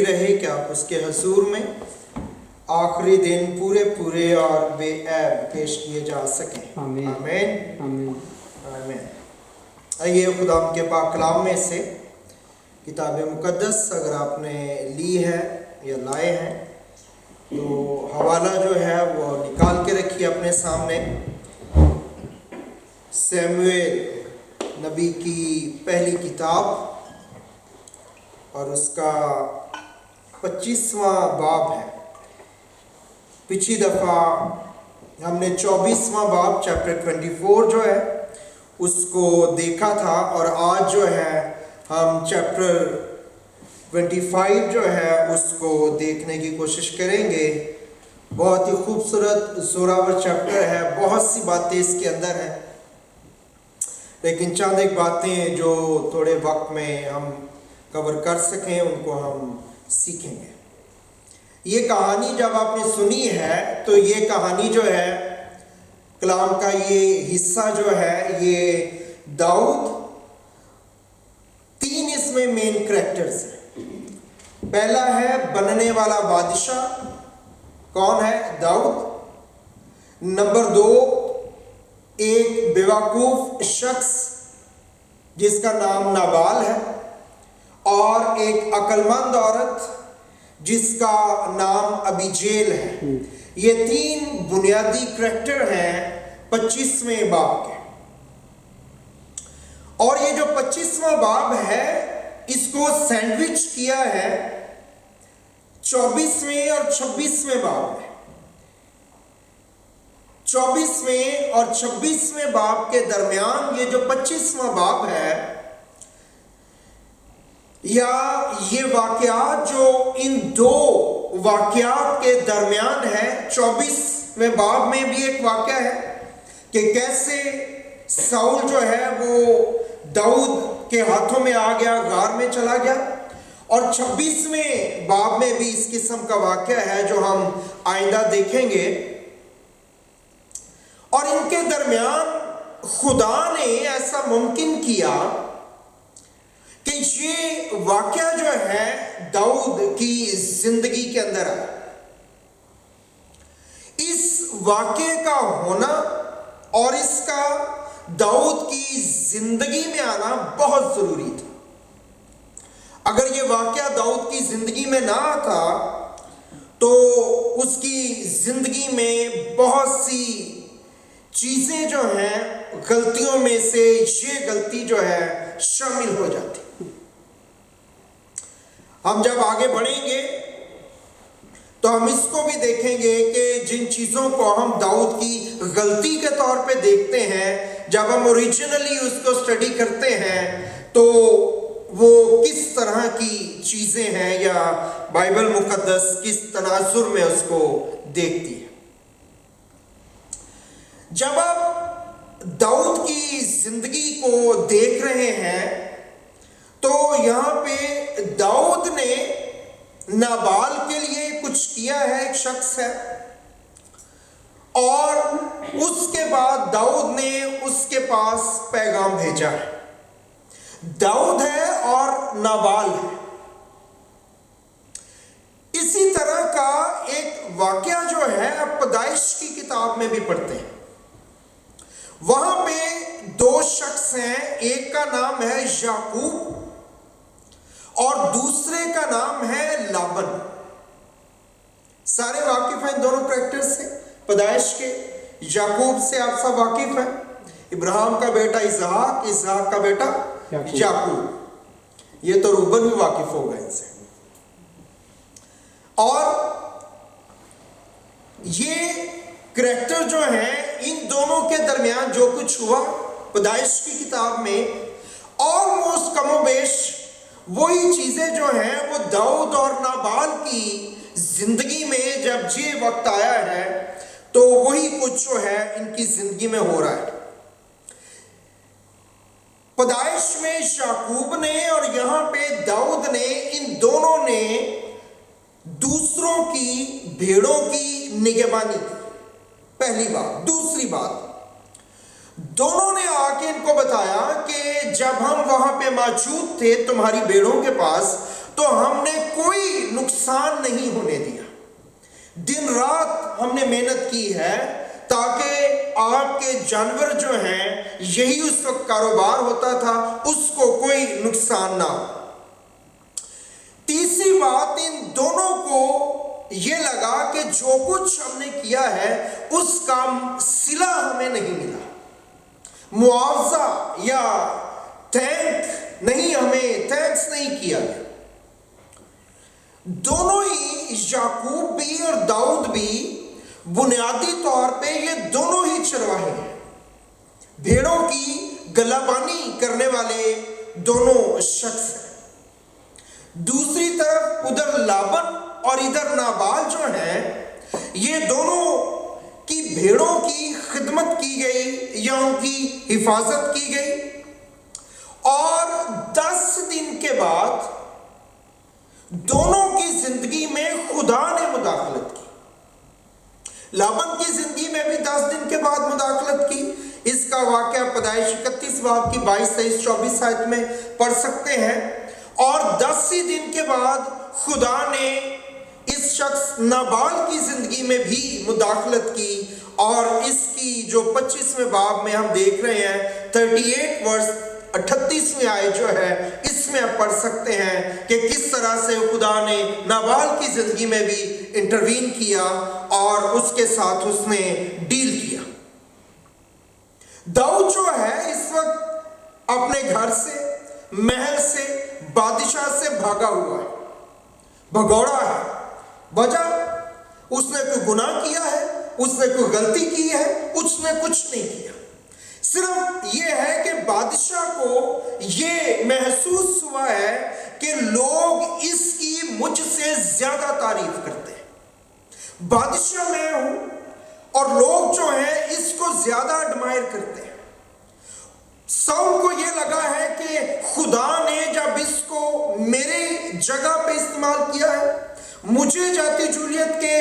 رہے کہ آپ اس کے حضور میں آخری دن پورے اور بے عیب پیش کیے جا سکیں. آمین. آمین آمین. آمین. آئیے خدا کے پاک کلام میں سے کتاب مقدس اگر آپ نے لی ہے یا لائے ہیں تو حوالہ جو ہے وہ نکال کے رکھیے اپنے سامنے. سیموئیل نبی کی پہلی کتاب اور اس کا 25واں باب ہے. پچھلی دفعہ ہم نے 24واں باب چیپٹر 24 جو ہے اس کو دیکھا تھا اور آج جو ہے ہم چیپٹر 25 جو ہے اس کو دیکھنے کی کوشش کریں گے. بہت ہی خوبصورت زوراور چیپٹر ہے, بہت سی باتیں اس کے اندر ہیں, لیکن چند ایک باتیں جو تھوڑے وقت میں ہم کور کر سکیں ان کو ہم سیکھیں گے. یہ کہانی جب آپ نے سنی ہے تو یہ کہانی جو ہے کلام کا یہ حصہ جو ہے یہ داؤد, 3 اس میں مین کریکٹرز ہیں. پہلا ہے بننے والا بادشاہ, کون ہے؟ داؤد. نمبر 2 ایک بیوقوف شخص جس کا نام نابال ہے, اور ایک عقل مند عورت جس کا نام ابیجیل ہے. یہ 3 بنیادی کریکٹر ہیں 25ویں باب کے. اور یہ جو 25واں باب ہے اس کو سینڈوچ کیا ہے 24ویں اور 26ویں باب میں. 24ویں اور 26ویں باب کے درمیان یہ جو 25واں باب ہے یا یہ واقعات جو ان 2 واقعات کے درمیان ہے. 24ویں باب میں بھی ایک واقعہ ہے کہ کیسے ساؤل جو ہے وہ داؤد کے ہاتھوں میں آ گیا, غار میں چلا گیا, اور 26ویں باب میں بھی اس قسم کا واقعہ ہے جو ہم آئندہ دیکھیں گے. اور ان کے درمیان خدا نے ایسا ممکن کیا کہ یہ واقعہ جو ہے داؤد کی زندگی کے اندر آیا. اس واقعے کا ہونا اور اس کا داؤد کی زندگی میں آنا بہت ضروری تھا. اگر یہ واقعہ داؤد کی زندگی میں نہ آتا تو اس کی زندگی میں بہت سی چیزیں جو ہیں غلطیوں میں سے یہ غلطی جو ہے شامل ہو جاتی. ہم جب آگے بڑھیں گے تو ہم اس کو بھی دیکھیں گے کہ جن چیزوں کو ہم داؤد کی غلطی کے طور پہ دیکھتے ہیں, جب ہم اوریجنلی اس کو اسٹڈی کرتے ہیں تو وہ کس طرح کی چیزیں ہیں یا بائبل مقدس کس تناظر میں اس کو دیکھتی ہے. جب آپ داؤد کی زندگی کو دیکھ رہے ہیں تو یہاں پہ داؤد نے نابال کے لیے کچھ کیا ہے, ایک شخص ہے, اور اس کے بعد داؤد نے اس کے پاس پیغام بھیجا ہے. داؤد ہے اور نابال ہے. اسی طرح کا ایک واقعہ جو ہے آپ پیدائش کی کتاب میں بھی پڑھتے ہیں. وہاں پہ 2 شخص ہیں, ایک کا نام ہے یعقوب اور دوسرے کا نام ہے لابن. سارے واقف ہیں دونوں کریکٹر سے پیدائش کے. یعقوب سے آپ سب واقف ہیں, ابراہیم کا بیٹا اسحاق, اسحاق کا بیٹا یعقوب. یہ تو روبن بھی واقف ہو گئے ان سے. اور یہ کریکٹر جو ہیں ان دونوں کے درمیان جو کچھ ہوا پیدائش کی کتاب میں آلموسٹ کم و بیش وہی چیزیں جو ہیں وہ داؤد اور نابال کی زندگی میں جب یہ وقت آیا ہے تو وہی کچھ جو ہے ان کی زندگی میں ہو رہا ہے. پیدائش میں یعقوب نے اور یہاں پہ داؤد نے, ان دونوں نے دوسروں کی بھیڑوں کی نگہبانی کی. پہلی بات. دوسری بات, دونوں نے آ کے ان کو بتایا کہ جب ہم وہاں پہ موجود تھے تمہاری بھیڑوں کے پاس تو ہم نے کوئی نقصان نہیں ہونے دیا. دن رات ہم نے محنت کی ہے تاکہ آپ کے جانور جو ہیں, یہی اس وقت کاروبار ہوتا تھا, اس کو کوئی نقصان نہ ہو. تیسری بات, ان دونوں کو یہ لگا کہ جو کچھ ہم نے کیا ہے اس کا صلہ ہمیں نہیں ملا, معاوضہ یا تھینکس نہیں کیا گیا. دونوں ہی, یعقوب بھی اور داؤد بھی, بنیادی طور پہ یہ دونوں ہی چرواہے ہیں, بھیڑوں کی گلابانی کرنے والے دونوں شخص ہیں. دوسری طرف ادھر لابن اور ادھر نابال جو ہیں, یہ دونوں کی بھیڑوں کی خدمت کی گئی یا ان کی حفاظت کی گئی, اور 10 دن کے بعد دونوں کی زندگی میں خدا نے مداخلت کی. لابن کی زندگی میں بھی 10 دن کے بعد مداخلت کی. اس کا واقعہ پیدائش 31 باب کی 22, 23, 24 آیت میں پڑھ سکتے ہیں. اور 10 ہی دن کے بعد خدا نے اس شخص نابال کی زندگی میں بھی مداخلت کی, اور اس کی جو 25ویں باب میں ہم دیکھ رہے ہیں 38 ورس 38ویں آیت جو ہے, اس میں آپ پڑھ سکتے ہیں کہ کس طرح سے خدا نے نابال کی زندگی میں بھی انٹروین کیا اور اس کے ساتھ اس نے ڈیل کیا. داؤد جو ہے اس وقت اپنے گھر سے, محل سے, بادشاہ سے بھاگا ہوا ہے, بھگوڑا ہے. وجہ, اس نے کوئی گناہ کیا ہے, اس نے کوئی غلطی کی ہے, اس نے کچھ نہیں کیا. صرف یہ ہے کہ بادشاہ کو یہ محسوس ہوا ہے کہ لوگ اس کی مجھ سے زیادہ تعریف کرتے ہیں. بادشاہ میں ہوں اور لوگ جو ہیں اس کو زیادہ ایڈمائر کرتے ہیں. ساؤل کو یہ لگا ہے کہ خدا نے جب اس کو میرے جگہ پہ استعمال کیا ہے, مجھے جاتی جولیت کے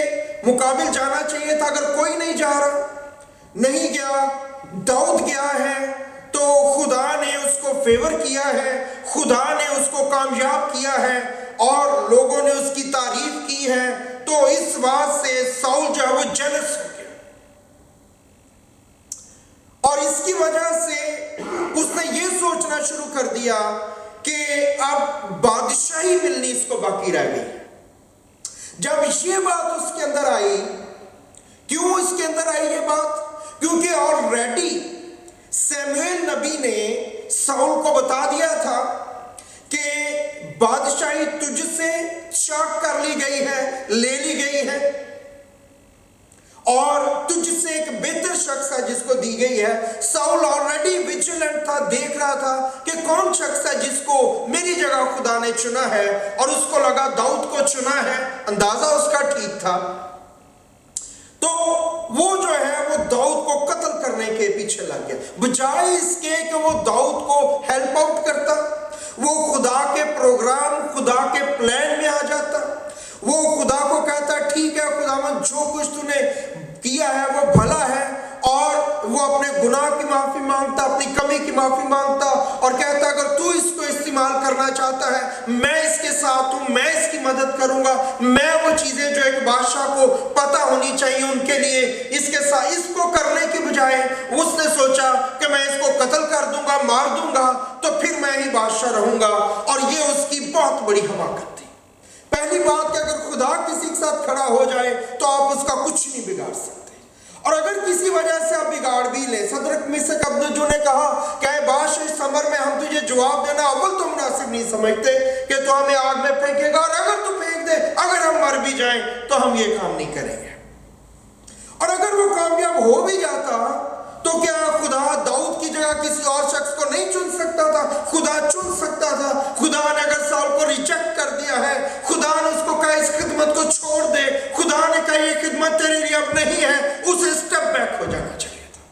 مقابل جانا چاہیے تھا. اگر کوئی نہیں جا رہا, نہیں گیا, داؤد گیا ہے, تو خدا نے اس کو فیور کیا ہے, خدا نے اس کو کامیاب کیا ہے, اور لوگوں نے اس کی تعریف کی ہے. تو اس بات سے ساؤل جو ہے وہ جیلس ہو گیا, اور اس کی وجہ سے اس نے یہ سوچنا شروع کر دیا کہ اب بادشاہی ملنی اس کو باقی رہ گئی. جب یہ بات اس کے اندر آئی, کیوں اس کے اندر آئی یہ بات؟ کیونکہ آلریڈی سیموئیل نبی نے ساؤل کو بتا دیا تھا کہ بادشاہی تجھ سے چاک کر لی گئی ہے, لے لی گئی ہے, اور تجھ سے ایک بہتر شخص ہے جس کو دی گئی ہے. ساؤل آلریڈی ویجیلنٹ تھا, دیکھ رہا تھا کہ کون شخص ہے جس کو میری جگہ خدا نے چنا ہے, اور اس کو لگا داؤد کو چنا ہے. اندازہ اس کا ٹھیک تھا. تو وہ جو ہے وہ داؤد کو قتل کرنے کے پیچھے لگ گیا, بجائے اس کے کہ وہ داؤد کو ہیلپ آؤٹ کرتا, وہ خدا کے پروگرام, خدا کے پلان میں آ جاتا. وہ خدا کو کہتا ٹھیک ہے خداوند, جو کچھ تو نے کیا ہے وہ بھلا ہے, اور وہ اپنے گناہ کی معافی مانگتا, اپنی کمی کی معافی مانگتا, اور کہتا اگر تو اس کو استعمال کرنا چاہتا ہے میں اس کے ساتھ ہوں, میں اس کی مدد کروں گا. میں وہ چیزیں جو ایک بادشاہ کو پتہ ہونی چاہیے ان کے لیے, اس کے ساتھ اس کو کرنے کی بجائے اس نے سوچا کہ میں اس کو قتل کر دوں گا, مار دوں گا, تو پھر میں ہی بادشاہ رہوں گا. اور یہ اس کی بہت بڑی حماقت تھی. پہلی بات کہ اگر خدا کسی کے ساتھ کھڑا ہو جائے تو آپ اس کا کچھ نہیں بگاڑ سکتے, اور اگر کسی وجہ سے آپ بگاڑ بھی لیں. صدرک میشک عبدنغو نے کہا کہ اے بادشاہ اس امر میں ہم تجھے جواب دینا اول تو مناسب نہیں سمجھتے کہ تو ہمیں آگ میں پھینکے گا, اور اگر تو پھینک دے, اگر ہم مر بھی جائیں تو ہم یہ کام نہیں کریں گے. اور اگر وہ کامیاب ہو بھی جاتا تو کیا خدا داؤد کی جگہ کسی اور شخص کو نہیں چن سکتا تھا؟ خدا چن سکتا تھا. خدا نے اگر ساؤل کو ریجیکٹ کر دیا ہے, خدا نے اس کو کہا اس خدمت کو چھوڑ دے, خدا نے کہا یہ خدمت تیرے لیے اب نہیں ہے, اسے اسٹیپ بیک ہو جانا چاہیے تھا,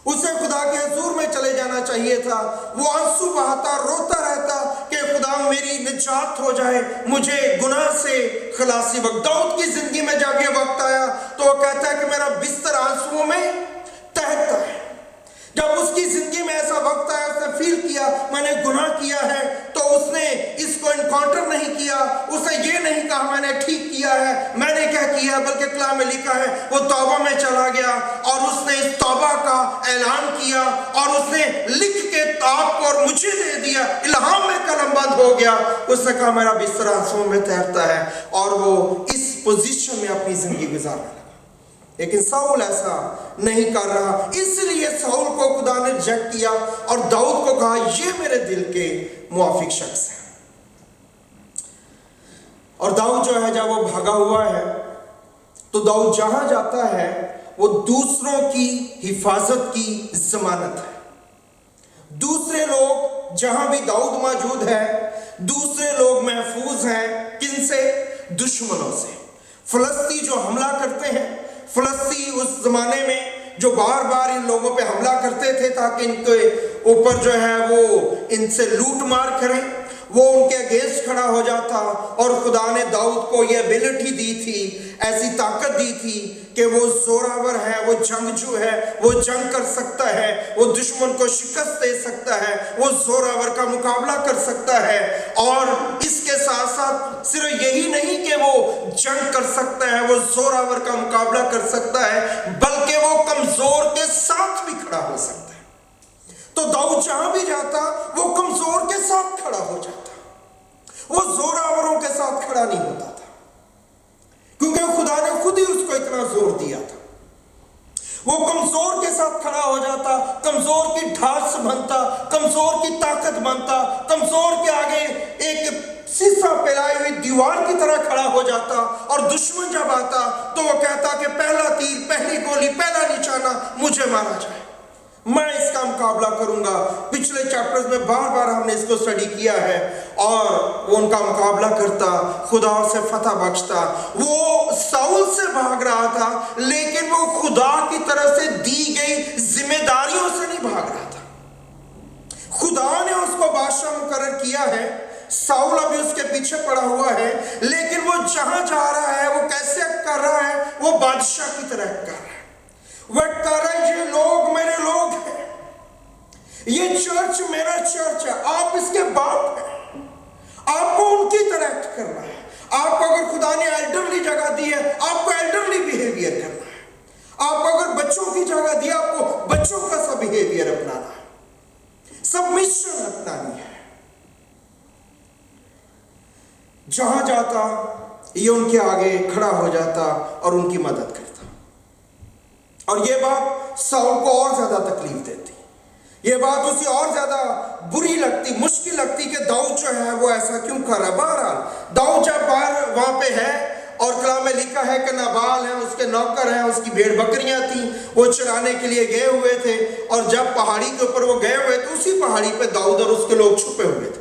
اسے خدا کے حضور میں چلے جانا چاہیے تھا. وہ آنسو بہاتا, روتا رہتا کہ خدا میری نجات ہو جائے, مجھے گناہ سے خلاصی. وقت داؤد کی زندگی میں جب یہ وقت آیا تو وہ کہتا ہے کہ میرا بستر آنسوؤں میں تہتا ہے. جب اس کی زندگی میں ایسا وقت آیا، اس نے فیل کیا میں نے گناہ کیا ہے، تو اس نے اس کو انکاؤنٹر نہیں کیا، اس نے یہ نہیں کہا میں نے ٹھیک کیا ہے، میں نے کیا کیا، بلکہ کلام میں لکھا ہے وہ توبہ میں چلا گیا اور اس نے اس توبہ کا اعلان کیا اور اس نے لکھ کے آپ کو اور مجھے دے دیا، الہام میں قلم بند ہو گیا۔ اس نے کہا میرا بستر آنسوؤں میں تیرتا ہے، اور وہ اس پوزیشن میں اپنی زندگی گزارنے لگا۔ لیکن ساؤل ایسا نہیں کر رہا، اس لیے ساؤل کو خدا نے ریجیکٹ کیا اور داؤد کو کہا یہ میرے دل کے موافق شخص ہے۔ اور داؤد جو ہے جب وہ بھاگا ہوا ہے تو داؤد جہاں جاتا ہے وہ دوسروں کی حفاظت کی ضمانت ہے۔ دوسرے لوگ جہاں بھی داؤد موجود ہے، دوسرے لوگ محفوظ ہیں، کن سے؟ دشمنوں سے۔ فلسطی جو حملہ کرتے ہیں، فلسطی اس زمانے میں جو بار بار ان لوگوں پہ حملہ کرتے تھے تاکہ ان کے اوپر جو ہے وہ ان سے لوٹ مار کریں، وہ ان کے اگینسٹ کھڑا ہو جاتا، اور خدا نے داؤد کو یہ ایبلٹی دی تھی، ایسی طاقت دی تھی کہ وہ زوراور ہے، وہ جنگجو ہے، وہ جنگ کر سکتا ہے، وہ دشمن کو شکست دے سکتا ہے، وہ زوراور کا مقابلہ کر سکتا ہے۔ اور اس کے ساتھ ساتھ صرف یہی نہیں کہ وہ جنگ کر سکتا ہے، وہ زوراور کا مقابلہ کر سکتا ہے، بلکہ وہ کمزور کے ساتھ بھی کھڑا ہو سکتا ہے۔ تو داؤد جہاں بھی جاتا وہ کمزور کے ساتھ کھڑا ہو جاتا، وہ زوراوروں کے ساتھ کھڑا نہیں ہوتا تھا، کیونکہ خدا نے خود ہی اس کو اتنا زور دیا تھا۔ وہ کمزور کے ساتھ کھڑا ہو جاتا، کمزور کی ڈھارس بنتا، کمزور کی طاقت بنتا، کمزور کے آگے ایک سیسا پھیلائی ہوئی دیوار کی طرح کھڑا ہو جاتا، اور دشمن جب آتا تو وہ کہتا کہ پہلا تیر، پہلی گولی، پہلا نشانہ مجھے مارا جائے، میں اس کا مقابلہ کروں گا۔ پچھلے چیپٹرز میں بار بار ہم نے اس کو اسٹڈی کیا ہے، اور وہ ان کا مقابلہ کرتا، خدا اسے فتح بخشتا۔ وہ ساؤل سے بھاگ رہا تھا، لیکن وہ خدا کی طرف سے دی گئی ذمہ داریوں سے نہیں بھاگ رہا تھا۔ خدا نے اس کو بادشاہ مقرر کیا ہے، ساؤل ابھی اس کے پیچھے پڑا ہوا ہے، لیکن وہ جہاں جا رہا ہے وہ کیسے کر رہا ہے؟ وہ بادشاہ کی طرح کر رہا ہے۔ وہ کہہ رہا ہے یہ لوگ میرے لوگ ہیں، یہ چرچ میرا چرچ ہے، آپ اس کے باپ ہیں، آپ کو ان کی طرح ایکٹ کرنا ہے۔ آپ کو اگر خدا نے ایلڈرلی جگہ دی ہے، آپ کو ایلڈرلی بیہیویئر کرنا ہے۔ آپ کو اگر بچوں کی جگہ دی ہے، آپ کو بچوں کا سا بیہیویئر اپنانا ہے، سبمیشن اپنانی ہے۔ جہاں جاتا یہ ان کے آگے کھڑا ہو جاتا اور ان کی مدد کرتا۔ اور یہ بات ساؤل کو اور زیادہ تکلیف دیتی، یہ بات اسے اور زیادہ بری لگتی، مشکل لگتی کہ داؤد جو ہے وہ ایسا کیوں کر رہا ہے۔ بہرحال داؤد جب باہر وہاں پہ ہے، اور کلام میں لکھا ہے کہ نابال ہیں، اس کے نوکر ہیں، اس کی بھیڑ بکریاں تھیں، وہ چرانے کے لیے گئے ہوئے تھے، اور جب پہاڑی کے اوپر وہ گئے ہوئے تو اسی پہاڑی پہ داؤد اور اس کے لوگ چھپے ہوئے تھے۔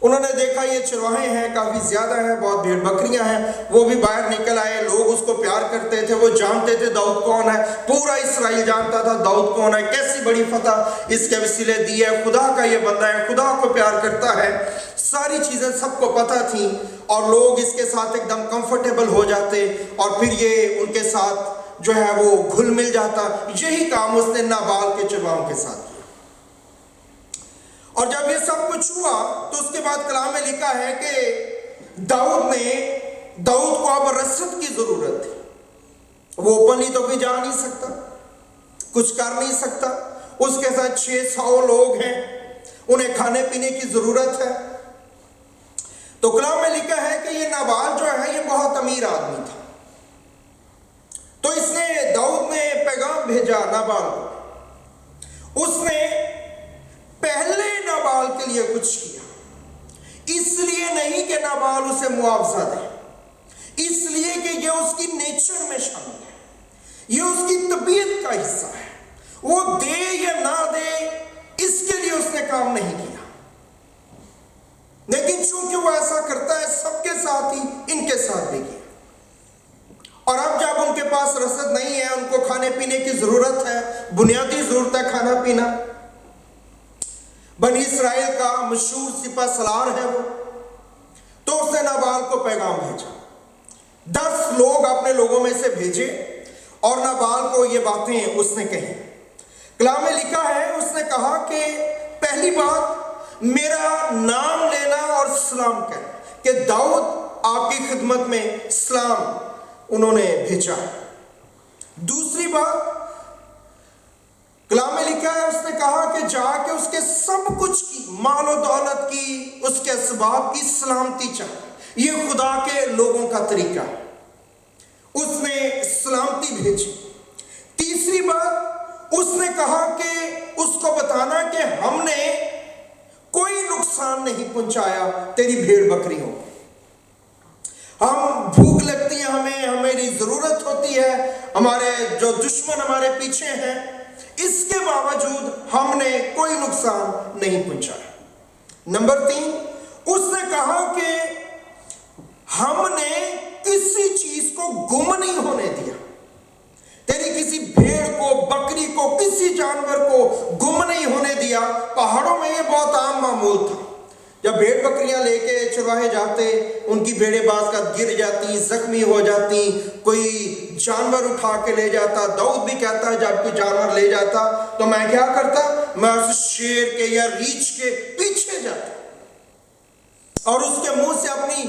انہوں نے دیکھا یہ چرواہے ہیں، کافی زیادہ ہیں، بہت بھیڑ بکریاں ہیں، وہ بھی باہر نکل آئے، لوگ اس کو پیار کرتے تھے، وہ جانتے تھے داؤد کون ہے، پورا اسرائیل جانتا تھا داؤد کون ہے، کیسی بڑی فتح اس کے وسیلے دی ہے، خدا کا یہ بندہ ہے، خدا کو پیار کرتا ہے، ساری چیزیں سب کو پتہ تھیں، اور لوگ اس کے ساتھ ایک دم کمفرٹیبل ہو جاتے، اور پھر یہ ان کے ساتھ جو ہے وہ گھل مل جاتا۔ یہی کام اس نے نابال کے چرواہوں کے ساتھ کیا۔ اور جب یہ سب کچھ ہوا تو اس کے بعد کلام میں لکھا ہے کہ داؤد کو اب رسد کی ضرورت تھی۔ وہ اوپنلی تو کوئی جا نہیں سکتا، کچھ کر نہیں سکتا، اس کے ساتھ 600 لوگ ہیں، انہیں کھانے پینے کی ضرورت ہے۔ تو کلام میں لکھا ہے کہ یہ نابال جو ہے یہ بہت امیر آدمی تھا، تو اس نے داؤد نے پیغام بھیجا نابال کو، اس نے پہلے نابال کے لیے کچھ کیا، اس لیے نہیں کہ نابال اسے معاوضہ دے، اس لیے کہ یہ اس کی نیچر میں شامل ہے، یہ اس کی طبیعت کا حصہ ہے، وہ دے یا نہ دے اس کے لیے اس نے کام نہیں کیا، لیکن چونکہ وہ ایسا کرتا ہے سب کے ساتھ ہی ان کے ساتھ بھی کیا۔ اور اب جب ان کے پاس رسد نہیں ہے، ان کو کھانے پینے کی ضرورت ہے، بنیادی ضرورت ہے کھانا پینا، بنی اسرائیل کا مشہور سپہ سالار ہے وہ، تو اس نے نابال کو پیغام بھیجا، 10 لوگ اپنے لوگوں میں سے بھیجے، اور نابال کو یہ باتیں اس نے کہی، کلام میں لکھا ہے اس نے کہا کہ پہلی بات میرا نام لینا اور سلام کہنا، کہ داؤد آپ کی خدمت میں سلام انہوں نے بھیجا ہے۔ دوسری بات کلام میں لکھا ہے اس نے کہا کہ جا کے اس کے سب کچھ کی، مال و دولت کی، اس کے اسباب کی سلامتی چاہے۔ یہ خدا کے لوگوں کا طریقہ ہے، اس نے سلامتی بھیجی۔ تیسری بات اس نے کہا کہ اس کو بتانا کہ ہم نے کوئی نقصان نہیں پہنچایا تیری بھیڑ بکریوں کو۔ ہم بھوک لگتی ہے ہمیں، ہماری ضرورت ہوتی ہے، ہمارے جو دشمن ہمارے پیچھے ہیں، اس کے باوجود ہم نے کوئی نقصان نہیں پہنچایا۔ نمبر 3 اس نے کہا کہ ہم نے کسی چیز کو گم نہیں ہونے دیا، تیری کسی بھیڑ کو، بکری کو، کسی جانور کو گم نہیں ہونے دیا۔ پہاڑوں میں یہ بہت عام معمول تھا، جب بھیڑ بکریاں لے کے چرواہے جاتے، ان کی بھیڑیں بعض کا گر جاتی، زخمی ہو جاتی، کوئی جانور اٹھا کے لے جاتا۔ داؤد بھی کہتا ہے جب کوئی جانور لے جاتا تو میں کیا کرتا، میں اس شیر کے یا ریچھ کے پیچھے جاتا اور اس کے منہ سے اپنی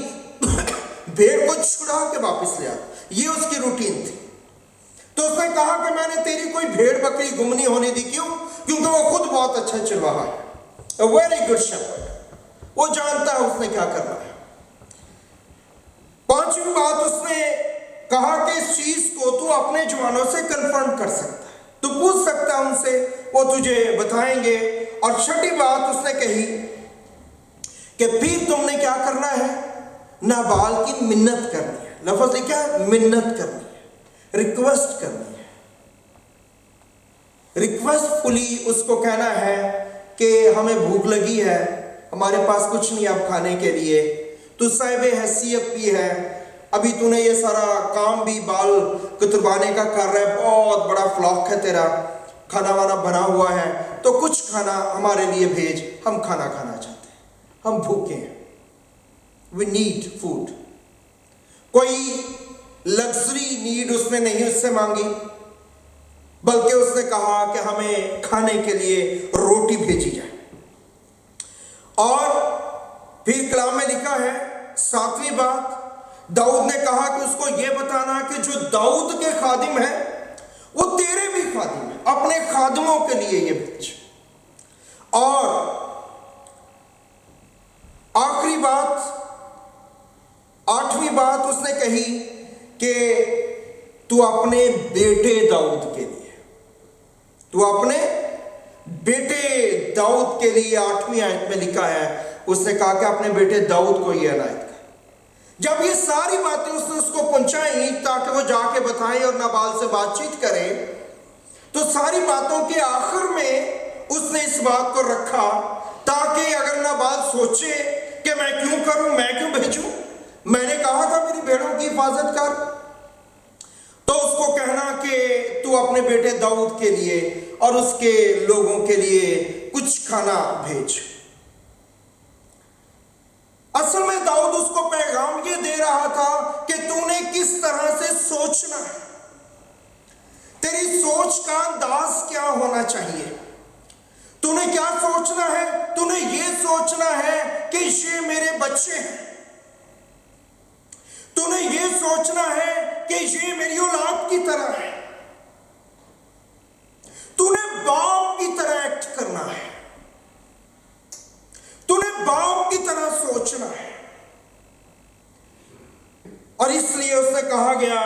بھیڑ کو چھڑا کے واپس لے آتا۔ یہ اس کی روٹین تھی۔ تو اس نے کہا کہ میں نے تیری کوئی بھیڑ بکری گم نہیں ہونے دی۔ کیوں؟ کیونکہ وہ خود بہت اچھا چرواہا ہے، a very good shepherd، وہ جانتا ہے اس نے کیا کرنا ہے۔ پانچویں بات اس نے کہا کہ اس چیز کو تو اپنے جوانوں سے کنفرم کر سکتا ہے، تو پوچھ سکتا ہے ان سے، وہ تجھے بتائیں گے۔ اور چھٹی بات اس نے کہی کہ پھر تم نے کیا کرنا ہے، نابال کی منت کرنی ہے۔ لفظ لکھا ہے منت کرنی ہے، ریکویسٹ کرنی ہے۔ ریکویسٹ فلی اس کو کہنا ہے کہ ہمیں بھوک لگی ہے، ہمارے پاس کچھ نہیں اب کھانے کے لیے، تو صاحب حیثیت بھی ہے، ابھی تو نے یہ سارا کام بھی بال کتروانے کا کر رہا ہے، بہت بڑا فلاک ہے تیرا، کھانا وانا بنا ہوا ہے، تو کچھ کھانا ہمارے لیے بھیج، ہم کھانا کھانا چاہتے ہیں، ہم بھوکے ہیں، we need food۔ کوئی لگژری نیڈ اس نے نہیں اس سے مانگی، بلکہ اس نے کہا کہ ہمیں کھانے کے لیے روٹی بھیجی جائے۔ اور پھر کلام میں لکھا ہے 7ویں بات، داؤد نے کہا کہ اس کو یہ بتانا کہ جو داؤد کے خادم ہیں وہ تیرے بھی خادم ہیں، اپنے خادموں کے لیے یہ بھیج۔ اور آخری بات، 8ویں بات اس نے کہی کہ تو اپنے بیٹے داؤد کے لیے، تو اپنے بیٹے داؤد کے لیے، 8ویں آیت میں لکھا ہے، اس نے کہا کہ اپنے بیٹے داؤد کو یہ عنایت کر۔ جب یہ ساری باتیں اس نے اس کو پہنچائیں تاکہ وہ جا کے بتائیں اور نابال سے بات چیت کرے، تو ساری باتوں کے آخر میں اس نے اس بات کو رکھا تاکہ اگر نابال سوچے کہ میں کیوں کروں، میں کیوں بھیجوں، میں نے کہا تھا میری بھیڑوں کی حفاظت کر، تو اس کو کہنا کہ تو اپنے بیٹے داؤد کے لیے اور اس کے لوگوں کے لیے کچھ کھانا بھیج۔ اصل میں داؤد اس کو پیغام یہ دے رہا تھا کہ تو نے کس طرح سے سوچنا ہے، تیری سوچ کا انداز کیا ہونا چاہیے، تو نے کیا سوچنا ہے، تو نے یہ سوچنا ہے کہ یہ میرے بچے ہیں، تو نے یہ سوچنا ہے کہ یہ میری اولاد کی طرح ہے، تو نے باپ کی طرح ایکٹ کرنا ہے، تو نے باپ کی طرح سوچنا ہے۔ اور اس لیے اس سے کہا گیا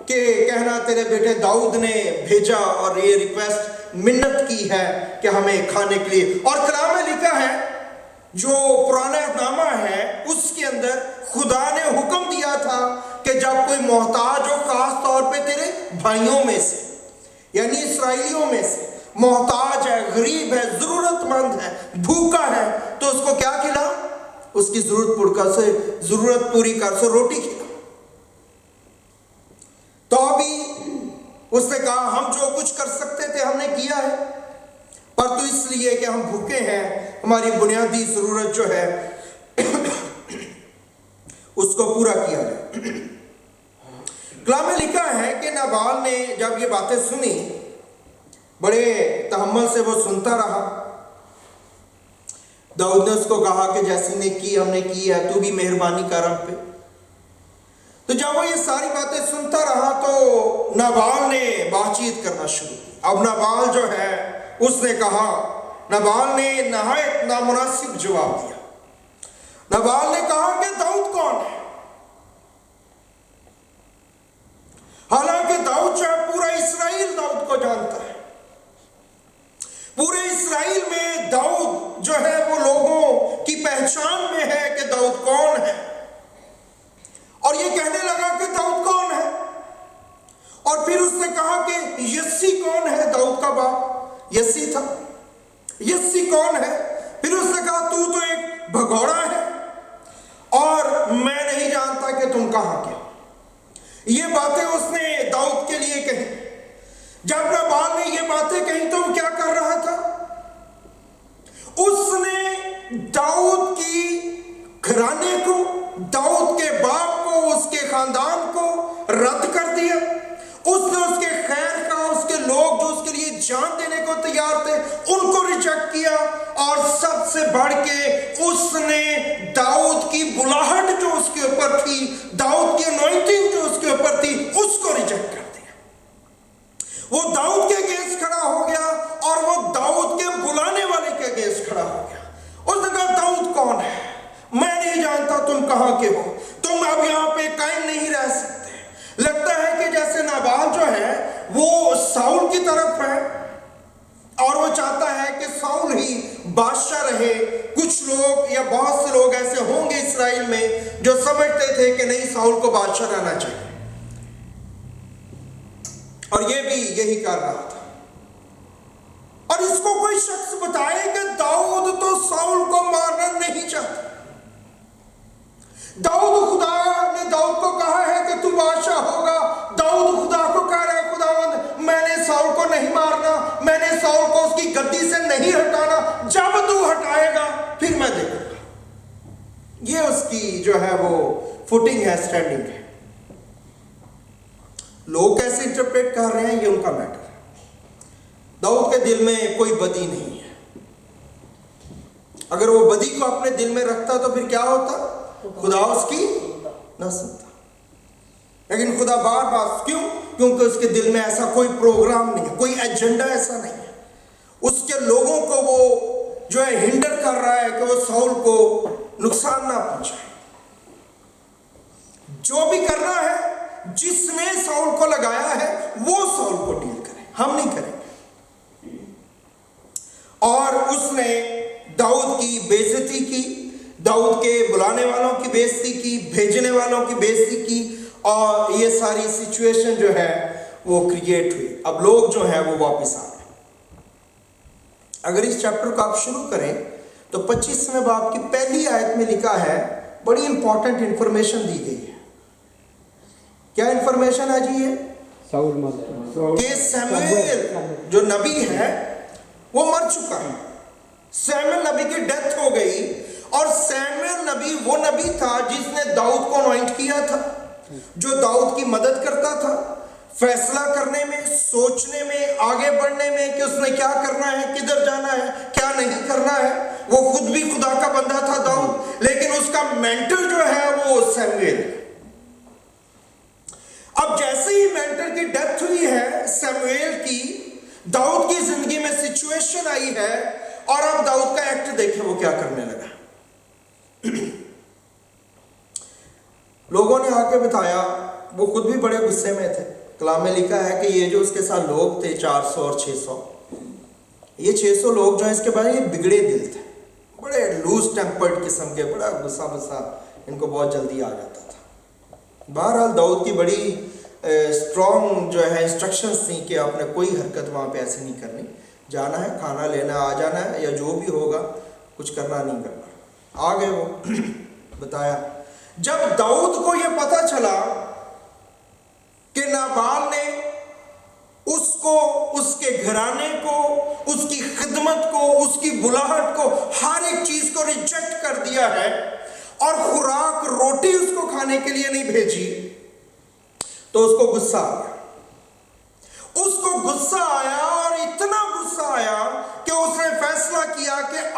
کہ کہنا تیرے بیٹے داؤد نے بھیجا اور یہ ریکویسٹ منت کی ہے کہ ہمیں کھانے کے لیے۔ اور کلام میں لکھا ہے جو پرانا نامہ ہے اس کے اندر خدا نے حکم دیا تھا کہ جب کوئی محتاج ہو، خاص طور پہ تیرے بھائیوں میں سے یعنی اسرائیلیوں میں سے محتاج ہے، غریب ہے، ضرورت مند ہے، بھوکا ہے، تو اس کو کیا کھلا، اس کی ضرورت پوری کر، سو روٹی کھلا۔ تو ابھی اس نے کہا ہم جو کچھ کر سکتے تھے ہم نے کیا ہے، پر تو اس لیے کہ ہم بھوکے ہیں، ہماری بنیادی ضرورت جو ہے اس کو پورا کیا جائے۔ کلام میں لکھا ہے کہ نابال نے جب یہ باتیں سنی بڑے تحمل سے وہ سنتا رہا۔ داؤد نے اس کو کہا کہ جیسی نے کی ہم نے کی ہے، تو بھی مہربانی کر ہم پہ۔ تو جب وہ یہ ساری باتیں سنتا رہا تو نابال نے بات چیت کرنا شروع کی۔ اب نابال جو ہے اس نے کہا، نابال نے نہایت نامناسب جواب دیا۔ نابال نے کہا کہ داؤد کون ہے؟ حالانکہ داؤد جو ہے پورا اسرائیل داؤد کو جانتا ہے۔ پورے اسرائیل میں داؤد جو ہے وہ لوگوں کی پہچان میں ہے کہ داؤد کون ہے، اور یہ کہنے لگا کہ داؤد کون ہے۔ اور پھر اس نے کہا کہ یسی کون ہے؟ داؤد کا باپ یسی تھا، یسی کون ہے؟ پھر اس نے کہا تو ایک بھگوڑا ہے اور میں نہیں جانتا کہ تم کہاں کے۔ یہ باتیں اس نے داؤد کے لیے کہی۔ جب نابال نے یہ باتیں کہی تو وہ کیا کر رہا تھا؟ اس نے داؤد کی گھرانے کو، داؤد کے باپ کو، اس کے خاندان کو رد کر دیا۔ اس نے اس کے خیر کا، اس کے لوگ جو اس کے لیے جان دینے کو تیار تھے ان کو ریجیکٹ کیا، اور سب سے بڑھ کے اس نے داؤد کی بلاہٹ جو اس کے اوپر تھی، داؤد کی انوائنٹنگ جو اس کے اوپر تھی، اس کو ریجیکٹ کر دیا۔ وہ داؤد کے اگینسٹ کھڑا ہو گیا اور وہ داؤد کے بلانے والے کے اگینسٹ کھڑا ہو گیا۔ اس نے کہا داؤد کون ہے؟ میں نہیں جانتا تم کہاں کے ہو، تم اب یہاں پہ قائم نہیں رہ سکتے۔ لگتا ہے کہ جیسے نابال جو ہے وہ ساؤل کی طرف ہے اور وہ چاہتا ہے کہ ساؤل ہی بادشاہ رہے۔ کچھ لوگ یا بہت سے لوگ ایسے ہوں گے اسرائیل میں جو سمجھتے تھے کہ نہیں، ساؤل کو بادشاہ رہنا چاہیے، اور یہ بھی یہی کر رہا تھا۔ اور اس کو کوئی شخص بتائے کہ داؤد تو ساؤل کو مارنا نہیں چاہتا۔ خدا نے داؤد کو کہا ہے کہ تو بادشاہ ہوگا۔ داؤد خدا کو کہہ رہا ہے، خداوند میں نے ساؤل کو نہیں مارنا، میں نے ساؤل کو اس کی گدی سے نہیں ہٹانا، جب تو ہٹائے گا پھر میں دیکھوں گا۔ یہ اس کی جو ہے وہ فوٹنگ ہے، سٹینڈنگ ہے۔ لوگ کیسے انٹرپریٹ کر رہے ہیں یہ ان کا میٹر ہے۔ داؤد کے دل میں کوئی بدی نہیں ہے۔ اگر وہ بدی کو اپنے دل میں رکھتا تو پھر کیا ہوتا؟ خدا اس کی نہ سنتا۔ لیکن خدا بار بار کیوں؟ کیونکہ اس کے دل میں ایسا کوئی پروگرام نہیں ہے، کوئی ایجنڈا ایسا نہیں ہے۔ اس کے لوگوں کو وہ جو ہے ہنڈر کر رہا ہے کہ وہ ساؤل کو نقصان نہ پہنچائے۔ جو بھی کرنا ہے، جس نے ساؤل کو لگایا ہے وہ ساؤل کو ڈیل کرے، ہم نہیں کریں گے۔ اور اس نے داؤد کی بے عزتی کی، داؤد کے بلانے والوں کی بے عزتی کی، بھیجنے والوں کی بے عزتی کی، اور یہ ساری سچویشن جو ہے وہ کریٹ ہوئی۔ اب لوگ جو ہیں وہ واپس آ گئے۔ اگر اس چیپٹر کو آپ شروع کریں تو 25ویں باب کی پہلی آیت میں لکھا ہے، بڑی امپورٹنٹ انفارمیشن دی گئی ہے۔ کیا انفارمیشن ہے جی؟ یہ کہ سیموئیل جو نبی ہے وہ مر چکا ہے۔ سیموئیل نبی کی ڈیتھ ہو گئی، اور سیموئیل نبی وہ نبی تھا جس نے داؤد کو انوائنٹ کیا تھا، جو داؤد کی مدد کرتا تھا فیصلہ کرنے میں، سوچنے میں، آگے بڑھنے میں کہ اس نے کیا کرنا ہے، کدھر جانا ہے، کیا نہیں کرنا ہے۔ وہ خود بھی خدا کا بندہ تھا داؤد، لیکن اس کا مینٹر جو ہے وہ سیموئیل۔ اب جیسے ہی مینٹر کی ڈیتھ ہوئی ہے سیموئیل کی، داؤد کی زندگی میں سچویشن آئی ہے، اور اب داؤد کا ایکٹ دیکھیں وہ کیا کرنے لگا۔ لوگوں نے آ کے بتایا، وہ خود بھی بڑے غصے میں تھے۔ کلام میں لکھا ہے کہ یہ جو اس کے ساتھ لوگ تھے 400 اور 600، یہ 600 لوگ جو ہیں اس کے بعد یہ بگڑے دل تھے، بڑے لوز ٹیمپرڈ قسم کے، بڑا غصہ ان کو بہت جلدی آ جاتا تھا۔ بہرحال داؤد کی بڑی اسٹرانگ جو ہے انسٹرکشنز تھیں کہ آپ نے کوئی حرکت وہاں پہ ایسے نہیں کرنی، جانا ہے، کھانا لینا، آ جانا ہے، یا جو بھی ہوگا کچھ کرنا نہیں کرنا۔ آ گئے وہ بتایا۔ جب داؤد کو یہ پتا چلا کہ نابال نے اس کو، اس کے گھرانے کو، اس کی خدمت کو، اس کی بلاہٹ کو، ہر ایک چیز کو ریجیکٹ کر دیا ہے، اور خوراک روٹی اس کو کھانے کے لیے نہیں بھیجی، تو اس کو غصہ آیا۔ اس کو غصہ آیا اور اتنا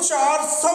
400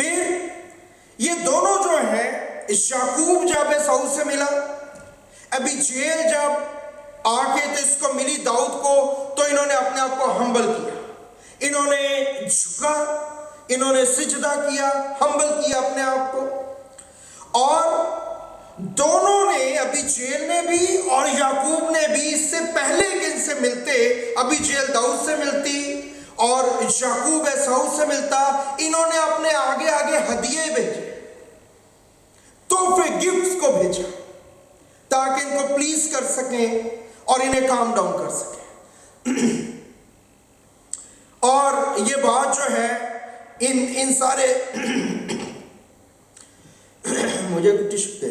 پھر یہ دونوں جو ہیں، یعقوب جب ساؤل سے ملا، ابھی جیل جب آ کے تو اس کو ملی داؤد کو، تو انہوں نے اپنے آپ کو ہمبل کیا، انہوں نے جھکا، انہوں نے سجدہ کیا، ہمبل کیا اپنے آپ کو. اور دونوں نے، ابھی جیل نے بھی اور یعقوب نے بھی، اس سے پہلے کہ ان سے ملتے، ابھی جیل داؤد سے ملتی اور یعقوب ساؤل سے ملتا، انہوں نے اپنے آگے آگے ہدیے بھیجے، تحفے، گفٹس کو بھیجا، تاکہ ان کو پلیز کر سکیں اور انہیں کام ڈاؤن کر سکیں. اور یہ بات جو ہے ان سارے مجھے ٹشو دے،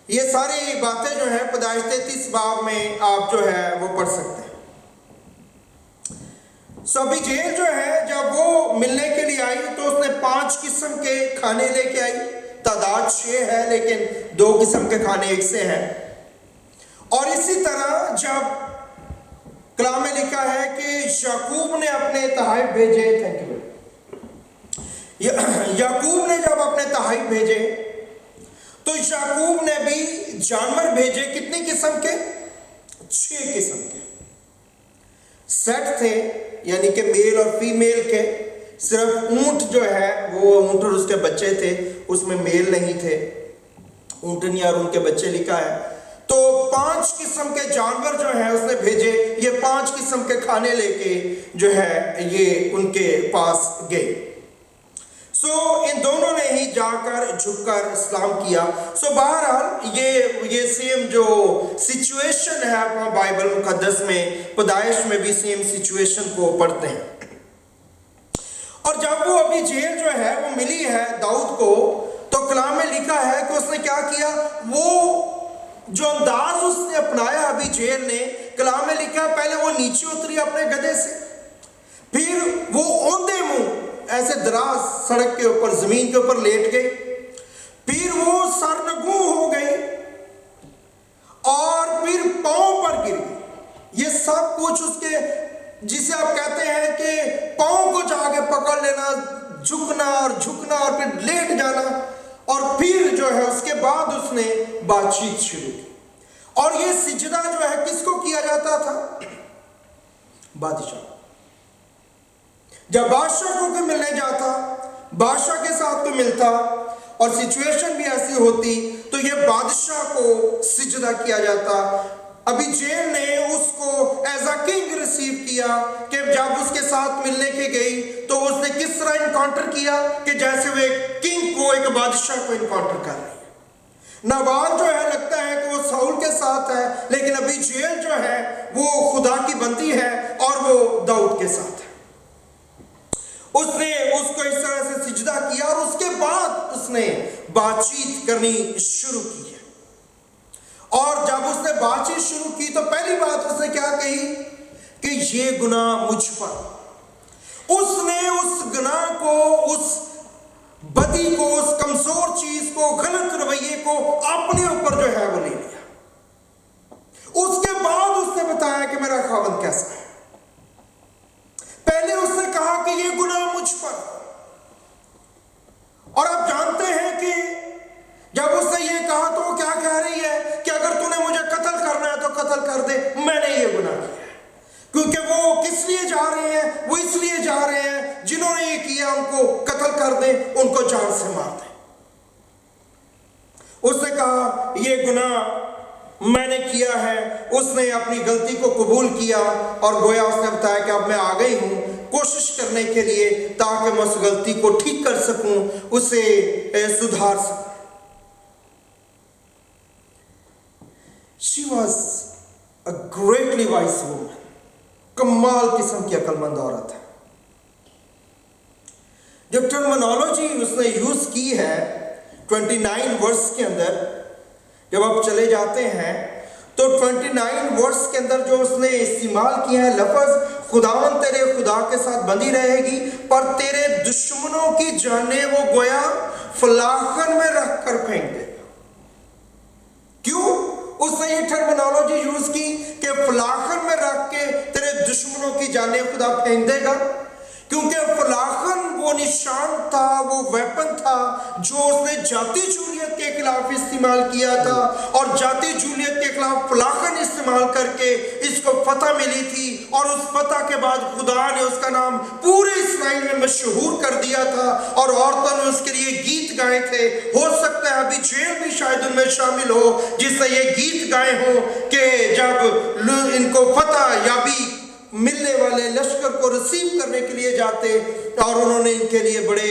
یہ ساری باتیں جو ہیں پیدائش 33 باب میں آپ جو ہے وہ پڑھ سکتے ہیں. ابھی جیل جو ہے جب وہ ملنے کے لیے آئی تو اس نے 5 قسم کے کھانے لے کے آئی. تعداد 6 ہے لیکن 2 قسم کے کھانے ایک سے ہیں. اور اسی طرح جب کلام میں لکھا ہے کہ یعقوب نے اپنے تحائف بھیجے، یعقوب نے جب اپنے تحائف بھیجے تو یعقوب نے بھی جانور بھیجے. کتنی قسم کے؟ 6 قسم کے سیٹ تھے، یعنی کہ میل اور فیمیل کے. صرف اونٹ جو ہے وہ اونٹ اور اس کے بچے تھے، اس میں میل نہیں تھے. اونٹنی اور ان کے بچے لکھا ہے. تو 5 قسم کے جانور جو ہیں اس نے بھیجے. یہ 5 قسم کے کھانے لے کے جو ہے یہ ان کے پاس گئے. ان دونوں نے ہی جا کر جھک کر اسلام کیا. بہرحال یہ سیم جو سچویشن ہے اپنا بائبل مقدس میں، پیدائش میں بھی سیم سچویشن کو پڑھتے ہیں. اور جب وہ ابھی جیل جو ہے وہ ملی ہے داؤد کو، تو کلام میں لکھا ہے کہ اس نے کیا کیا، وہ جو انداز اس نے اپنایا ابھی جیل نے، کلام میں لکھا ہے پہلے وہ نیچے اتری اپنے گدھے سے، پھر وہ اوندے منہ ایسے دراز سڑک کے اوپر، زمین کے اوپر لیٹ گئی، پھر وہ سرنگوں ہو گئی اور پھر پاؤں پر گر گئی. یہ سب کچھ اس کے، جسے آپ کہتے ہیں کہ پاؤں کو جا کے پکڑ لینا، جھکنا اور پھر لیٹ جانا. اور پھر جو ہے اس کے بعد اس نے بات چیت شروع کی. اور یہ سجدہ جو ہے کس کو کیا جاتا تھا؟ بادشاہ. جب بادشاہ کو کوئی ملنے جاتا، بادشاہ کے ساتھ کوئی ملتا اور سچویشن بھی ایسی ہوتی تو یہ بادشاہ کو سجدہ کیا جاتا. ابھی جیل نے اس کو ایز اے کنگ ریسیو کیا کہ جب اس کے ساتھ ملنے کے گئی تو اس نے کس طرح انکاؤنٹر کیا کہ جیسے وہ ایک کنگ کو، ایک بادشاہ کو انکاؤنٹر کر رہی ہے. نابال جو ہے لگتا ہے کہ وہ ساؤل کے ساتھ ہے، لیکن ابھی جیل جو ہے وہ خدا کی بندی ہے اور وہ داؤد کے ساتھ ہے. اس نے اس کو اس طرح سے سجدہ کیا اور اس کے بعد اس نے بات چیت کرنی شروع کی ہے. اور جب اس نے بات چیت شروع کی تو پہلی بات اس نے کیا کہی کہ یہ گناہ مجھ پر. اس نے اس گناہ کو، اس بدی کو، اس کمزور چیز کو، غلط رویے کو اپنے اوپر جو ہے وہ لے لیا. اس کے بعد اس نے بتایا کہ میرا خاوند کیسا ہے. پہلے اس نے کہا کہ یہ گناہ مجھ پر. اور آپ جانتے ہیں کہ جب اس نے یہ کہا تو وہ کیا کہہ رہی ہے کہ اگر تو نے مجھے قتل کرنا ہے تو قتل کر دے، میں نے یہ گناہ کیا ہے. کیونکہ وہ کس لیے جا رہے ہیں؟ وہ اس لیے جا رہے ہیں جنہوں نے یہ کیا ان کو قتل کر دیں، ان کو جان سے مار دیں. اس نے کہا یہ گناہ میں نے کیا ہے. اس نے اپنی غلطی کو قبول کیا اور گویا اس نے بتایا کہ اب میں آ گئی ہوں کوشش کرنے کے لیے تاکہ میں اس غلطی کو ٹھیک کر سکوں، اسے سدھار سکوں. She was a greatly wise woman. کمال قسم کی عقل مند عورت ہے. جو ٹرمنالوجی اس نے یوز کی ہے 29 ورس کے اندر، جب آپ چلے جاتے ہیں تو 29 ورس کے اندر جو اس نے استعمال کیا ہے لفظ، خداوند تیرے خدا کے ساتھ بندھی رہے گی پر تیرے دشمنوں کی جانیں وہ گویا فلاخن میں رکھ کر پھینک دے گا. کیوں اس نے یہ ٹرمنالوجی یوز کی کہ فلاخن میں رکھ کے تیرے دشمنوں کی جانیں خدا پھینک دے گا؟ کیونکہ فلاخن وہ نشان تھا، وہ ویپن تھا جو اس نے جاتی جولیت کے خلاف استعمال کیا تھا، اور جاتی جولیت کے خلاف فلاخن استعمال کر کے اس کو فتح ملی تھی، اور اس فتح کے بعد خدا نے اس کا نام پورے اسرائیل میں مشہور کر دیا تھا، اور عورتوں نے اس کے لیے گیت گائے تھے۔ ہو سکتا ہے ابھی جیل بھی شاید ان میں شامل ہو جس نے یہ گیت گائے ہوں کہ جب ان کو فتح یابی ملنے والے لشکر کو ریسیو کرنے کے لیے جاتے، اور انہوں نے ان کے لیے بڑے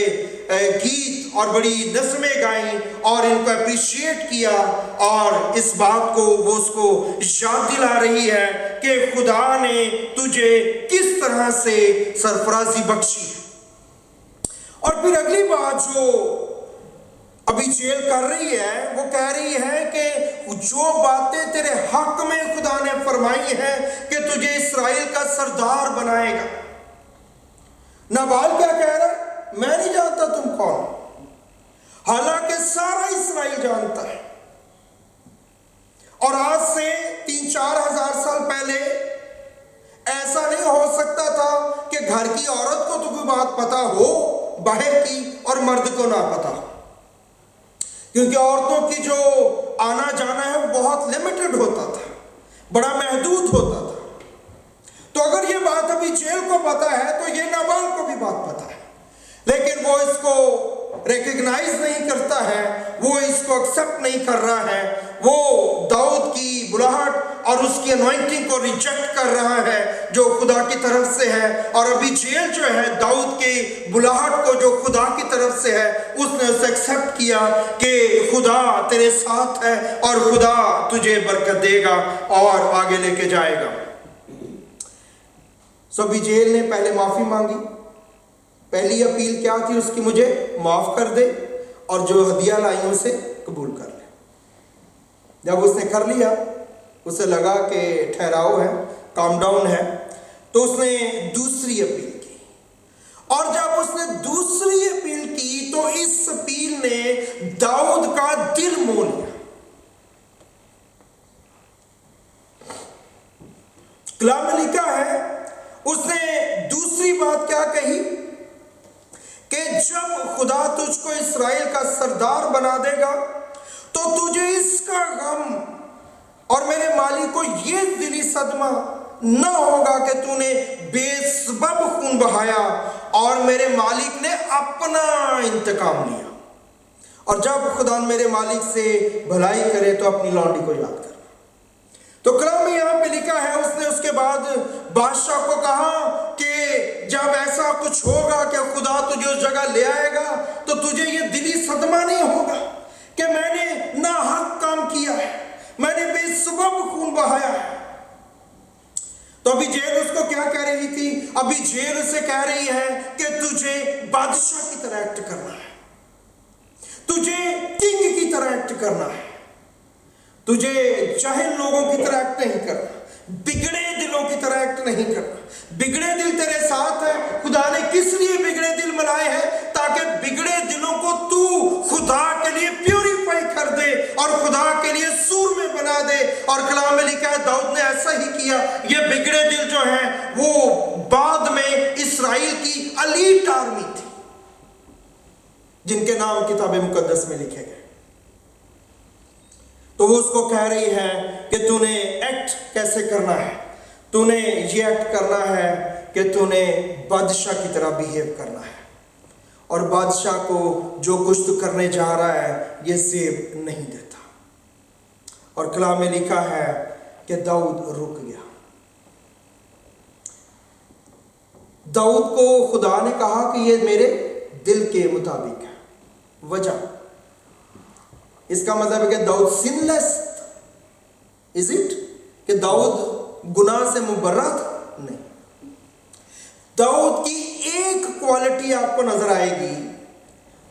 گیت اور بڑی نظمیں گائیں اور ان کو اپریشیٹ کیا، اور اس بات کو وہ اس کو یاد دلا رہی ہے کہ خدا نے تجھے کس طرح سے سرفرازی بخشی ہے۔ اور پھر اگلی بات جو ابھی جیل کر رہی ہے، وہ کہہ رہی ہے کہ جو باتیں تیرے حق میں خدا نے فرمائی ہیں کہ تجھے اسرائیل کا سردار بنائے گا۔ نابال کیا کہہ رہا ہے؟ میں نہیں جانتا تم کون، حالانکہ سارا اسرائیل جانتا ہے۔ اور آج سے 3-4 ہزار سال پہلے ایسا نہیں ہو سکتا تھا کہ گھر کی عورت کو تو کوئی بات پتا ہو باہر کی اور مرد کو نہ پتا ہو، کیونکہ عورتوں کی جو آنا جانا ہے وہ بہت لیمیٹڈ ہوتا تھا، بڑا محدود ہوتا تھا۔ تو اگر یہ بات ابھی جیل کو پتا ہے تو یہ نابال کو بھی بات پتا ہے، لیکن وہ اس کو ریکگنائز نہیں کرتا ہے، وہ اس کو ایکسپٹ نہیں کر رہا ہے، وہ داؤد کی بلاہٹ اور اس کی انوائنٹنگ کو ریجیکٹ کر رہا ہے جو خدا کی طرف سے ہے۔ اور ابھی جیل جو ہے داؤد کی بلاہٹ کو جو خدا کی طرف سے ہے، اس نے اسے ایکسپٹ کیا کہ خدا تیرے ساتھ ہے اور خدا تجھے برکت دے گا اور آگے لے کے جائے گا۔ ابھی جیل نے پہلے معافی مانگی، پہلی اپیل کیا تھی اس کی؟ مجھے معاف کر دے اور جو ہدیہ لائی اسے قبول کر لے۔ جب اس نے کر لیا، اسے لگا کہ ٹھہراؤ ہے، کام ڈاؤن ہے، تو اس نے دوسری اپیل کی، اور جب اس نے دوسری اپیل کی تو اس اپیل نے داؤد کا دل مو لیا۔ کلام میں لکھا ہے اس نے دوسری بات کیا کہی کہ جب خدا تجھ کو اسرائیل کا سردار بنا دے گا تو تجھے اس کا غم اور میرے مالک کو یہ دلی صدمہ نہ ہوگا کہ تو نے بے سبب خون بہایا اور میرے مالک نے اپنا انتقام لیا۔ اور جب خدا میرے مالک سے بھلائی کرے تو اپنی لونڈی کو یاد کرنا۔ تو کلام میں یہاں پہ لکھا ہے اس نے اس کے بعد بادشاہ کو کہا کہ جب ایسا کچھ ہوگا کہ خدا تجھے اس جگہ لے آئے گا تو تجھے یہ دلی صدمہ نہیں ہوگا کہ میں نے ناحق کام کیا ہے، میں نے بے سبب خون بہایا ہے۔ تو ابھی جیل اس کو کیا کہہ رہی تھی؟ ابھی جیل اسے کہہ رہی ہے کہ تجھے بادشاہ کی طرح ایکٹ کرنا ہے، تجھے کنگ کی طرح ایکٹ کرنا ہے، تجھے جاہل لوگوں کی طرح ایکٹ نہیں کرنا، بگڑے دلوں کی طرح ایکٹ نہیں کرنا۔ بگڑے دل تیرے ساتھ ہے۔ خدا نے کس لیے بگڑے دل بنائے ہیں؟ تاکہ بگڑے دلوں کو تو خدا کے لیے پیوریفائی کر دے اور خدا کے لیے سور میں بنا دے۔ اور کلام میں لکھا ہے داؤد نے ایسا ہی کیا۔ یہ بگڑے دل جو ہیں وہ بعد میں اسرائیل کی الیٹ آرمی تھی جن کے نام کتاب مقدس میں لکھے گئے۔ تو وہ اس کو کہہ رہی ہے کہ تو نے ایکٹ کیسے کرنا ہے، تو نے یہ ایکٹ کرنا ہے کہ تو نے بادشاہ کی طرح بیہیو کرنا ہے، اور بادشاہ کو جو کچھ تو کرنے جا رہا ہے یہ زیب نہیں دیتا۔ اور کلام میں لکھا ہے کہ داؤد رک گیا۔ داؤد کو خدا نے کہا کہ یہ میرے دل کے مطابق ہے۔ وجہ اس کا مطلب ہے کہ داؤد سن لیس از اٹ، کہ داؤد گناہ سے مبرہ تھا؟ نہیں۔ داؤد کی ایک کوالٹی آپ کو نظر آئے گی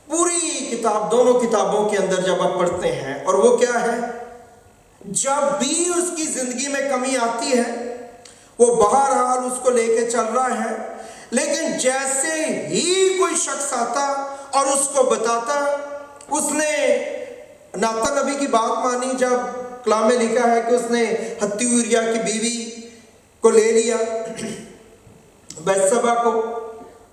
پوری کتاب، دونوں کتابوں کے اندر جب آپ پڑھتے ہیں، اور وہ کیا ہے؟ جب بھی اس کی زندگی میں کمی آتی ہے وہ بہرحال اس کو لے کے چل رہا ہے، لیکن جیسے ہی کوئی شخص آتا اور اس کو بتاتا، اس نے ناتن نبی کی بات مانی۔ جب کلام میں لکھا ہے کہ اس نے ہتی اوریا کی بیوی کو لے لیا، بیتسبا کو،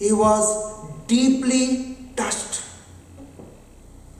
he was deeply touched।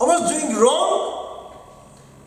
I was doing wrong,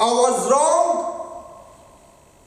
I was wrong।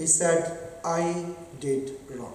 He said, I did wrong.